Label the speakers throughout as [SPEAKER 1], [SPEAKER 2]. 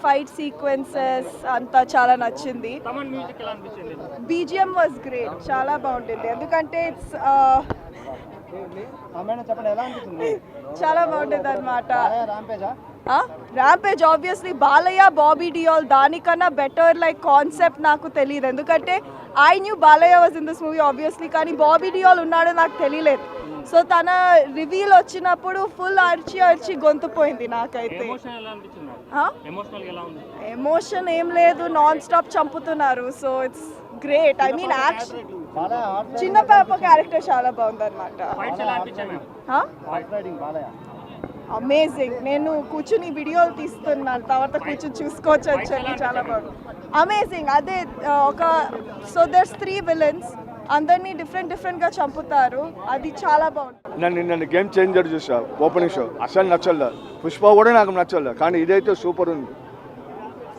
[SPEAKER 1] Fight sequences అంతా చాలా నచ్చింది. బీజిఎం వాజ్ గ్రేట్, చాలా బాగుంటుంది. ఎందుకంటే ఇట్స్ చాలా బాగుంటుంది అనమాట. ర్యాంపేజ్ ఆబ్వియస్లీ బాలయ్య, బాబీ డియోల్, దానికన్నా బెటర్ లైక్ కాన్సెప్ట్ నాకు తెలియదు. ఎందుకంటే I knew Balayya was in this movie obviously, కానీ బాబీ డియోల్ ఉన్నాడో నాకు తెలియలేదు. సో తన రివీల్ వచ్చినప్పుడు ఫుల్ అరిచి గొంతుపోయింది నాకైతే. ఎమోషన్ ఏం లేదు, నాన్ స్టాప్ చంపుతున్నారు. So it's great. I mean action, చిన్న పాప క్యారెక్టర్ చాలా బాగుంది అనమాట. అమేజింగ్. నేను కూర్చుని వీడియోలు తీస్తున్నాను, తర్వాత కూర్చుని చూసుకోవచ్చు వచ్చాను. చాలా బాగుంది, అమేజింగ్. అదే ఒక సో దర్స్ 3 విలన్స్, అందరినీ డిఫరెంట్గా చంపుతారు. అది చాలా బాగుంది.
[SPEAKER 2] నన్ను గేమ్ చేంజర్ చూసా ఓపెనింగ్ షో, అసలు నచ్చలేదు. పుష్ప కూడా నాకు నచ్చలేదు, కానీ ఇదైతే సూపర్ ఉంది.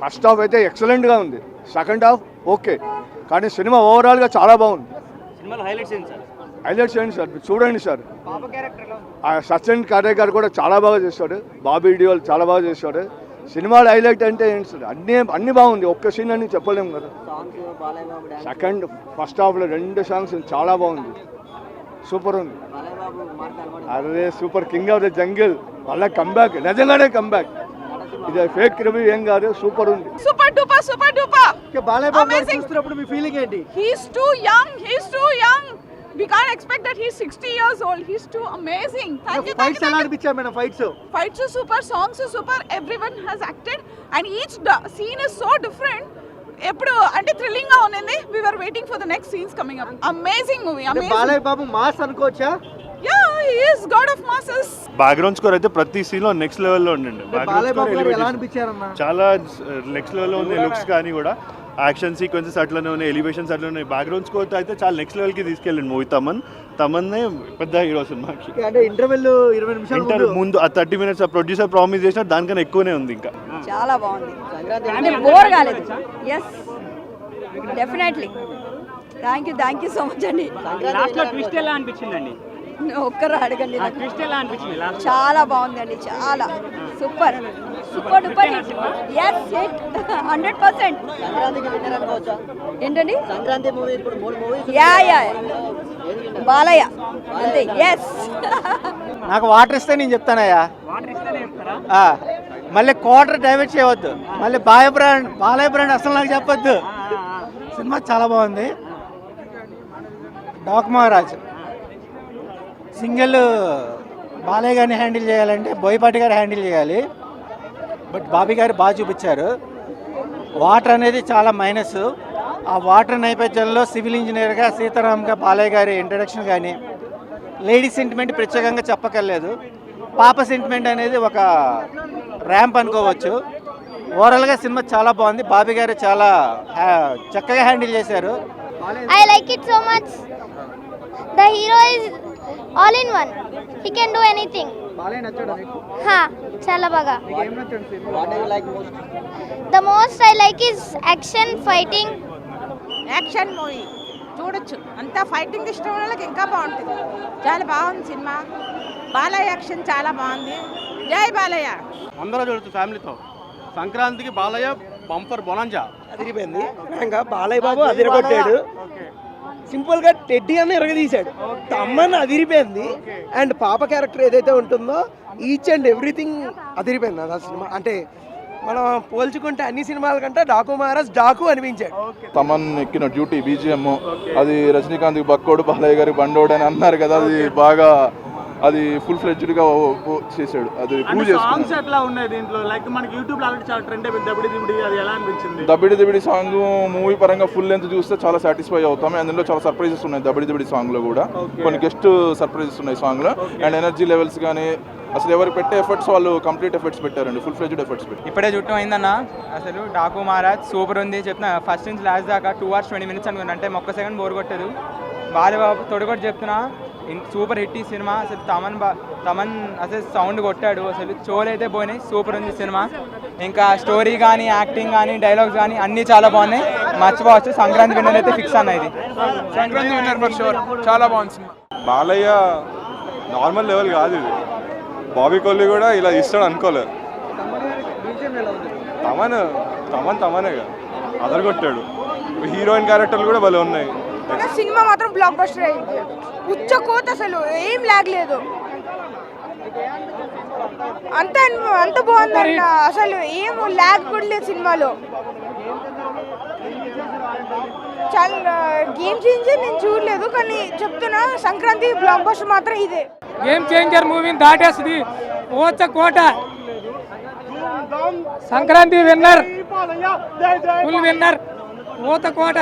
[SPEAKER 2] ఫస్ట్ హాఫ్ అయితే ఎక్సలెంట్గా ఉంది, సెకండ్ హాఫ్ ఓకే, కానీ సినిమా ఓవరాల్గా చాలా బాగుంది. హైలైట్స్ ఏంటి సార్, చూడండి సార్. సచిన్ కారే గారు కూడా చాలా బాగా చేశాడు, బాబీ డియోల్ చాలా బాగా చేశాడు. సినిమాలో హైలైట్ అంటే ఏంటి సార్, అన్నీ బాగుంది, ఒక్క సీన్ అని చెప్పలేము కదా. ఫస్ట్ హాఫ్లో 2 సాంగ్స్ చాలా బాగుంది, సూపర్ ఉంది. అదే super, king of the jungle మళ్ళీ కంబ్యాక్, నిజంగానే కంబ్యాక్. ఇది ఫేక్ రివ్యూ ఏం కాదు, సూపర్ ఉంది.
[SPEAKER 1] సూపర్ డూపర్
[SPEAKER 3] బాలయ్య బాబు చూస్తున్నప్పుడు మీ ఫీలింగ్ ఏంటి?
[SPEAKER 1] He's too young. We can't expect that he's 60 years old. He's too amazing. Thank you.
[SPEAKER 3] Fights ఎలా అనిపించాయి madam?
[SPEAKER 1] Fights are super, songs are super, everyone has acted and each scene is so different. ఎప్పుడు అంటే thrilling గా ఉంది. We were waiting for the next scenes coming up. Amazing movie, amazing.
[SPEAKER 3] Balayya Babu mass అనుకోవచ్చా?
[SPEAKER 1] Yeah, he is god of masses.
[SPEAKER 4] Background score అయితే ప్రతి scene లో next level లో ఉండండి.
[SPEAKER 3] బాలయ్య బాబు ఎలా అనిపించారన్న?
[SPEAKER 4] చాలా నెక్స్ట్ లెవెల్ లో ఉంది. లుక్స్ కానీ కూడా యాక్షన్ సీక్వెన్సెస్ అట్లనే ఉన్నాయి, ఎలివేషన్స్ అట్లనే ఉన్నాయి. బ్యాక్గ్రౌండ్ స్కోర్ అయితే చాలా నెక్స్ట్ లెవెల్కి తీసుకెళ్ళండి మూవీ. తమన్నే పెద్ద హీరో సినిమాకి.
[SPEAKER 3] అంటే ఇంటర్వెల్ 20 నిమిషాల
[SPEAKER 4] ముందు ఆ 30 minutes ప్రొడ్యూసర్ ప్రామిస్ చేసిన దానికన్నా ఎక్కువనే ఉంది. ఇంకా
[SPEAKER 1] చాలా బాగుంది, అంటే బోర్ కాలేదు. Yes, definitely. Thank you so much అండి.
[SPEAKER 5] లాస్ట్ లో ట్విస్ట్ ఎలా అనిపించిందండి?
[SPEAKER 1] ఒక్కరు అడగండి.
[SPEAKER 5] ట్విస్ట్ ఎలా అనిపించింది?
[SPEAKER 1] చాలా బాగుందండి, చాలా super duper hit. Yes, hit 100%. ఏంటండి?
[SPEAKER 3] సంక్రాంతి మూవీ ఇప్పుడు 3 మూవీస్.
[SPEAKER 1] యా బాలయ్య అంతే. ఎస్,
[SPEAKER 3] నాకు వాటర్ ఇస్తే నేను చెప్తానయ్యా.
[SPEAKER 5] వాటర్ ఇస్తేనే చెప్తారా?
[SPEAKER 3] మళ్ళీ క్వార్టర్ డైవర్ట్ చేయవద్దు. మళ్ళీ బాలయ్య బ్రాండ్ అసలు నాకు చెప్పొద్దు. సినిమా చాలా బాగుంది. డాక్ మహారాజ్ సింగిల్ బాలయ్య గారిని హ్యాండిల్ చేయాలంటే బోయపాటి గారు హ్యాండిల్ చేయాలి. బట్ బాబీ గారు బాగా చూపించారు. వాటర్ అనేది చాలా మైనస్. ఆ వాటర్ నేపథ్యంలో సివిల్ ఇంజనీర్గా సీతారాంగా బాలయ్య గారి ఇంట్రడక్షన్ కానీ, లేడీ సెంటిమెంట్ ప్రత్యేకంగా చెప్పక్కర్లేదు. పాప సెంటిమెంట్ అనేది ఒక ర్యాంప్ అనుకోవచ్చు. ఓవరాల్గా సినిమా చాలా బాగుంది. బాబీ గారు చాలా చక్కగా హ్యాండిల్ చేశారు.
[SPEAKER 6] I like it so much. The hero is all in one. He can do anything. చాలా బాగా. The most I like is action, fighting.
[SPEAKER 7] Action movie చూడొచ్చు, అంతా ఫైటింగ్ ఇష్టం వాళ్ళకి ఇంకా బాగుంటుంది. చాలా బాగుంది సినిమా. బాలయ్య యాక్షన్ చాలా బాగుంది. జై బాలయ్య.
[SPEAKER 8] అందరూ చూడొచ్చు ఫ్యామిలీతో. సంక్రాంతికి బాలయ్య బంపర్ బొనంజా
[SPEAKER 3] అదిరిపోయింది. బాలయ్య బాబు అదిరగొట్టాడు. సింపుల్ గా టెడ్డీ అన్న ఎరగదీశాడు. తమ్మన్న అదిరిపోయింది. అండ్ పాప క్యారెక్టర్ ఏదైతే ఉంటుందో ఈచ్ అండ్ ఎవ్రీథింగ్ అదిరిపోయింది. అది ఆ సినిమా అంటే మనం పోల్చుకుంటే అన్ని సినిమాల కంటే డాకు మహారాజ్ డాకు అనిపించాడు.
[SPEAKER 9] తమన్ ఎక్కిన డ్యూటీ బీజిఎం అది రజనీకాంత్ బక్కోడు, బాలయ్య గారికి బండోడు అని అన్నారు కదా, అది బాగా అది ఫుల్ ఫ్లెడ్జ్డ్ గా చేశాడు. అది ప్రూవ్
[SPEAKER 8] సాంగ్స్ ఎట్లా ఉన్నాయి దీంట్లో? లైక్ మనకి యూట్యూబ్ లో ఆల్రెడీ చాలా ట్రెండ్ అయిపోయింది దబిడి దిబిడి. అది ఎలా అనిపించింది?
[SPEAKER 9] దబిడి దిబిడి సాంగ్ మూవీ పరంగా ఫుల్ లెంత్ చూస్తే చాలా సాటిస్ఫై అవుతాం. అందులో చాలా సర్ప్రైజెస్ ఉన్నాయి దబిడి దిబిడి సాంగ్ లో కూడా. కొన్ని గెస్ట్ సర్ప్రైజెస్ ఉన్నాయి సాంగ్ లో. అండ్ ఎనర్జీ లెవెల్స్ కానీ అసలు ఎవరు పెట్టే ఎఫర్ట్స్ వాళ్ళు కంప్లీట్ ఎఫర్ట్స్ పెట్టారండి, ఫుల్ ఫ్లెడ్జ్డ్ ఎఫర్ట్స్ పెట్టి.
[SPEAKER 10] ఇప్పుడే చుట్టం అయిందన్న. అసలు డాకు మహారాజ్ సూపర్ ఉంది. చెప్తున్నా ఫస్ట్ నుంచి లాస్ట్ దాకా 2 hours 20 minutes అనుకున్నా. అంటే ఒక్క సెకండ్ బోర్ కొట్టదు. బాలబాబు తొడగొట్టి చెప్తున్నా, సూపర్ హిట్ ఈ సినిమా. అసలు తమన్ అసలు సౌండ్ కొట్టాడు. అసలు షోలు అయితే పోయినాయి. సూపర్ ఉంది సినిమా. ఇంకా స్టోరీ కానీ, యాక్టింగ్ కానీ, డైలాగ్స్ కానీ అన్నీ చాలా బాగున్నాయి. మర్చిపోవచ్చు. సంక్రాంతి విన్నర్ అయితే ఫిక్స్ అన్న. ఇది
[SPEAKER 8] సంక్రాంతి విన్నర్ ఫర్ షూర్. చాలా బాగుంది సినిమా.
[SPEAKER 2] బాలయ్య నార్మల్ లెవెల్ కాదు ఇది. బాబీ కొల్లి కూడా ఇలా ఇస్తాడు అనుకోలేదు.
[SPEAKER 9] తమనే అదరగొట్టాడు. హీరోయిన్ క్యారెక్టర్లు కూడా భలే ఉన్నాయి.
[SPEAKER 1] సినిమా మాత్రం బ్లాక్ బస్టర్ అయింది. ఉచ్చ కోత, అసలు ఏం లాగలేదు. అంత బాగుందన్న, అసలు ఏం లాగ్ కూడా లేదు సినిమాలో. చాలా గేమ్ చేంజర్ నేను చూడలేదు, కానీ చెప్తున్నా సంక్రాంతి బ్లాక్ బస్టర్ మాత్రం ఇదే.
[SPEAKER 5] గేమ్ చేంజర్ మూవీని దాటేస్తుంది. ఓచ కోట సంక్రాంతి విన్నర్, ఫుల్ విన్నర్ ఓత కోట.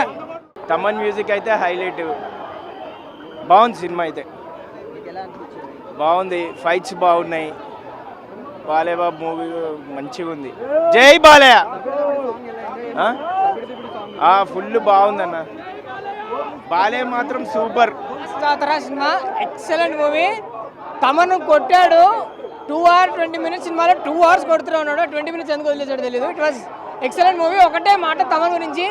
[SPEAKER 3] తమన్ మ్యూజిక్ అయితే హైలైట్. బాగుంది సినిమా అయితే, బాగుంది. ఫైట్స్ బాగున్నాయి. బాలయ్య బాబు మూవీ మంచిగా ఉంది. జై బాలయ్య. ఫుల్ బాగుందన్న. బాలయ్య మాత్రం సూపర్.
[SPEAKER 5] Cinema excellent movie. తమను కొట్టాడు. 2 hours 20 minutes సినిమాలో 2 hours కొడుతూ ఉన్నాడు. 20 minutes ఎందుకు వదిలేసాడు తెలియదు. It was excellent movie. ఒకటే మాట తమన్ గురించి,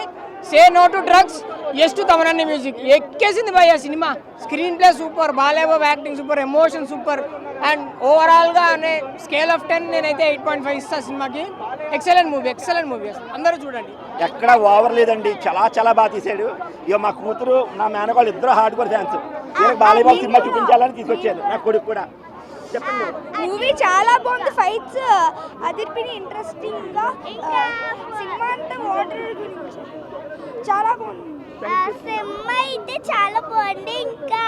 [SPEAKER 5] say no to drugs, yes to Thaman అనే మ్యూజిక్. ఎక్కేసింది భయ్య సినిమా. Screen play super, Balayya Babu acting super, emotion super. And ఓవరాల్గా స్కేల్ ఆఫ్ 10 నేనైతే 8.5 ఇస్తా సినిమాకి. ఎక్సలెంట్ మూవీ అందరూ చూడండి.
[SPEAKER 11] ఎక్కడ ఓవర్ లేదండి, చాలా బాగా తీసాడు. ఇక మా కూతురు, నా మేనగాళ్ళు ఇద్దరు hard core fans. Balayya Babu cinema చూపించాలని తీసుకొచ్చారు, నా కొడుకు కూడా. చెప్పండి.
[SPEAKER 6] మూవీ చాలా బాగుంది. ఫైట్స్ అదిరిపిని, ఇంట్రెస్టింగ్ గా. సినిమా అంతా వాటర్ గురించి చాలా బాగుంది. సినిమా అయితే చాలా బాగుంది. ఇంకా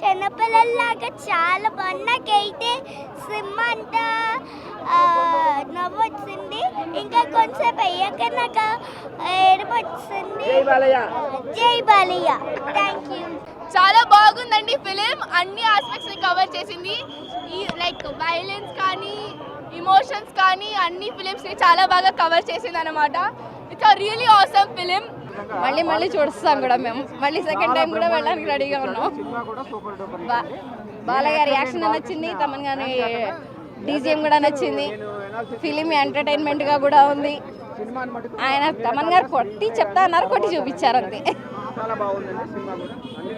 [SPEAKER 6] చిన్నపిల్లల్లాగా చాలా బాగుంది. నాకైతే సినిమా అంతా నవ్వు వచ్చింది. ఇంకా కొంచెంసేపు అయ్యాక నాకు ఏడుపు వచ్చింది. జై బాలయ్య. Thank you.
[SPEAKER 1] చాలా బాగుందండి ఫిలిం. అన్ని ఆస్పెక్ట్స్ ని కవర్ చేసింది. ఈ లైక్ వైలెన్స్ కానీ, ఇమోషన్స్ కానీ, అన్ని ఫిలిమ్స్ ని చాలా బాగా కవర్ చేసింది అనమాట. It's a really awesome film. మళ్ళీ చూస్తాం కూడా మేము. మళ్ళీ సెకండ్ టైం కూడా వెళ్ళడానికి రెడీగా ఉన్నాం. బాలయ్య గారి యాక్షన్ నచ్చింది, తమన్ గారి డీజీఎం కూడా నచ్చింది. ఫిలిం ఎంటర్టైన్మెంట్గా కూడా ఉంది. ఆయన తమన్ గారు కొట్టి చెప్తా అన్నారు, కొట్టి చూపించారు అంతే.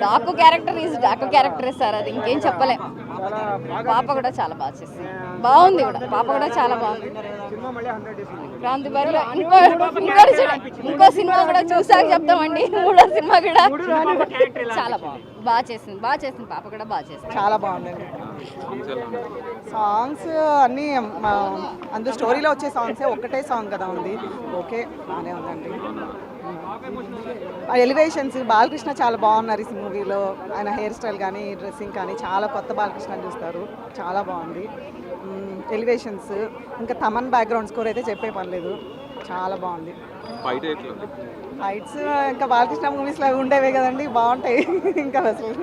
[SPEAKER 1] డాకు క్యారెక్టర్ సార్, అది ఇంకేం చెప్పలేం. పాప కూడా చాలా బాగా చేసింది, బాగుంది కూడా. పాప కూడా చాలా బాగుంది. క్రాంతి బారిలో ఇంకో సినిమా కూడా చూసాక చెప్తామండి. 3వ సినిమా కూడా చాలా బాగుంది. బాగా చేసింది పాప కూడా బాగా చేసింది.
[SPEAKER 7] చాలా బాగుందండి. సాంగ్స్ అన్నీ అందులో స్టోరీలో వచ్చే సాంగ్సే, ఒక్కటే సాంగ్ కదా ఉంది. ఓకే, బాగానే ఉందండి. ఎలివేషన్స్, బాలకృష్ణ చాలా బాగున్నారు ఈ మూవీలో. ఆయన హెయిర్ స్టైల్ కానీ, డ్రెస్సింగ్ కానీ చాలా కొత్త బాలకృష్ణ చూస్తారు. చాలా బాగుంది ఎలివేషన్స్. ఇంకా తమన్ బ్యాక్గ్రౌండ్ స్కోర్ అయితే చెప్పే పర్లేదు, చాలా బాగుంది. ఫైట్స్ ఇంకా బాలకృష్ణ మూవీస్ లాగా ఉండేవే కదండి, బాగుంటాయి. ఇంకా అసలు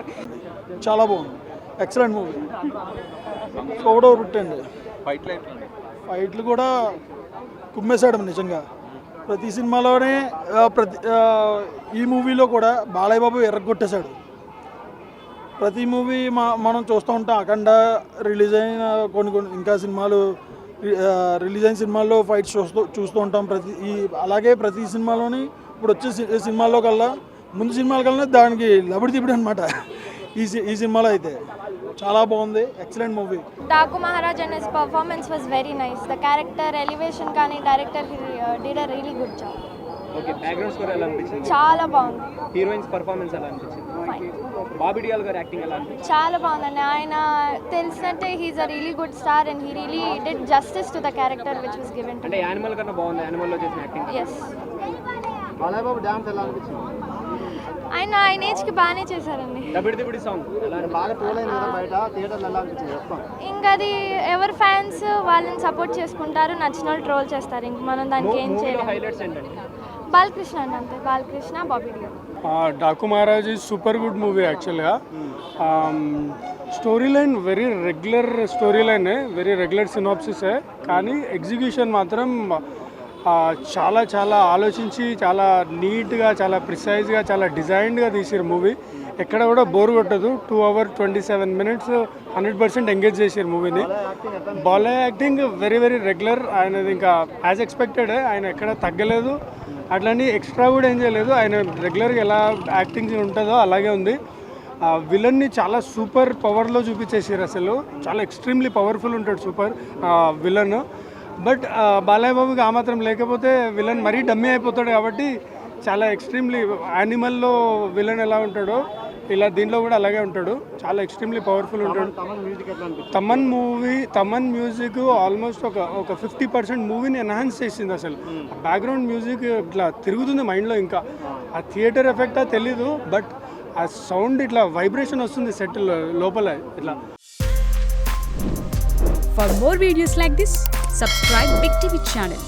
[SPEAKER 8] చాలా బాగుంది. Excellent movie. ఒకటో రుట్టండి. ఫైట్లు కూడా కుమ్మేశాడు నిజంగా. ప్రతి సినిమాలోనే ఈ మూవీలో కూడా బాలయ్య బాబు ఎర్రగొట్టేశాడు. ప్రతి మూవీ మనం చూస్తూ ఉంటాం. అఖండ రిలీజ్ అయిన కొన్ని ఇంకా సినిమాలు రిలీజ్ అయిన సినిమాల్లో ఫైట్స్ చూస్తూ ఉంటాం. అలాగే ప్రతి సినిమాలోని ఇప్పుడు వచ్చే సినిమాల్లో కల్లా, ముందు సినిమాల కల్లా దానికి లబడి తిప్పుడు అనమాట. ఈ సినిమాలో అయితే చాలా బాగుంది. Excellent movie.
[SPEAKER 6] Daku Maharaj and his performance was very nice. The character elevation కానీ, director did a really good job.
[SPEAKER 5] Okay, background score ఎలా అనిపించింది?
[SPEAKER 6] చాలా బాగుంది.
[SPEAKER 5] హీరోయిన్స్ పర్ఫార్మెన్స్ ఎలా అనిపించింది? బాబీ డియోల్ గారి యాక్టింగ్ ఎలా అనిపించింది?
[SPEAKER 6] చాలా బాగుందండి. ఆయన తెలిసినట్టే he's a really good star and he really did justice to the character which was given to.
[SPEAKER 5] అంటే యానిమల్ కన్నా బాగుంది, యానిమల్ లో చేసిన acting.
[SPEAKER 6] Yes.
[SPEAKER 8] Balayya Babu dance ఎలా అనిపించింది?
[SPEAKER 6] ఆయన ఏజ్కి బాగానే చేశారండి.
[SPEAKER 5] దబిడి సాంగ్
[SPEAKER 8] బాగా ట్రోల్ అయింది కదా బయట, థియేటర్లో ఎలా అనిపించింది?
[SPEAKER 6] ఇంకా అది ఎవరి ఫ్యాన్స్ వాళ్ళని సపోర్ట్ చేసుకుంటారు, నచ్చిన వాళ్ళు ట్రోల్ చేస్తారు. ఇంక మనం దానికి ఏం చేయలేం.
[SPEAKER 5] హైలైట్స్ ఏంటండి?
[SPEAKER 6] బాలకృష్ణ అండి, అంతే. Balakrishna, Bobby Deol.
[SPEAKER 12] Daku Maharaj is super good movie యాక్చువల్గా. Story line very regular story line, very regular synopsis. కానీ ఎగ్జిక్యూషన్ మాత్రం చాలా చాలా ఆలోచించి, చాలా నీట్గా, చాలా ప్రిసైజ్గా, చాలా డిజైన్డ్గా తీసారు మూవీ. ఎక్కడ కూడా బోర్ కొట్టదు. 2 hours 27 minutes 100% ఎంగేజ్ చేసారు మూవీని. Balayya acting very very regular. ఆయనది ఇంకా యాజ్ ఎక్స్పెక్టెడ్, ఆయన ఎక్కడ తగ్గలేదు, అట్లాంటి ఎక్స్ట్రా కూడా ఏం చేయలేదు. ఆయన రెగ్యులర్గా ఎలా యాక్టింగ్ ఉంటుందో అలాగే ఉంది. విలన్ని చాలా సూపర్ పవర్లో చూపించేసారు. అసలు చాలా ఎక్స్ట్రీమ్లీ పవర్ఫుల్ ఉంటాడు సూపర్ విలన్. బట్ బాలయ్య బాబుకి ఆ మాత్రం లేకపోతే విలన్ మరీ డమ్మీ అయిపోతాడు కాబట్టి చాలా ఎక్స్ట్రీమ్లీ యానిమల్లో విలన్ ఎలా ఉంటాడో ఇలా దీంట్లో కూడా అలాగే ఉంటాడు. చాలా ఎక్స్ట్రీమ్లీ పవర్ఫుల్ ఉంటాడు. తమన్ మ్యూజిక్ ఆల్మోస్ట్ ఒక 50% మూవీని ఎన్హాన్స్ చేసింది. అసలు బ్యాక్గ్రౌండ్ మ్యూజిక్ ఇట్లా తిరుగుతుంది మైండ్లో. ఇంకా ఆ థియేటర్ ఎఫెక్టా తెలీదు, బట్ ఆ సౌండ్ ఇట్లా వైబ్రేషన్ వస్తుంది సెట్ లోపల ఇట్లా.
[SPEAKER 13] For more videos like this, subscribe Big TV channel.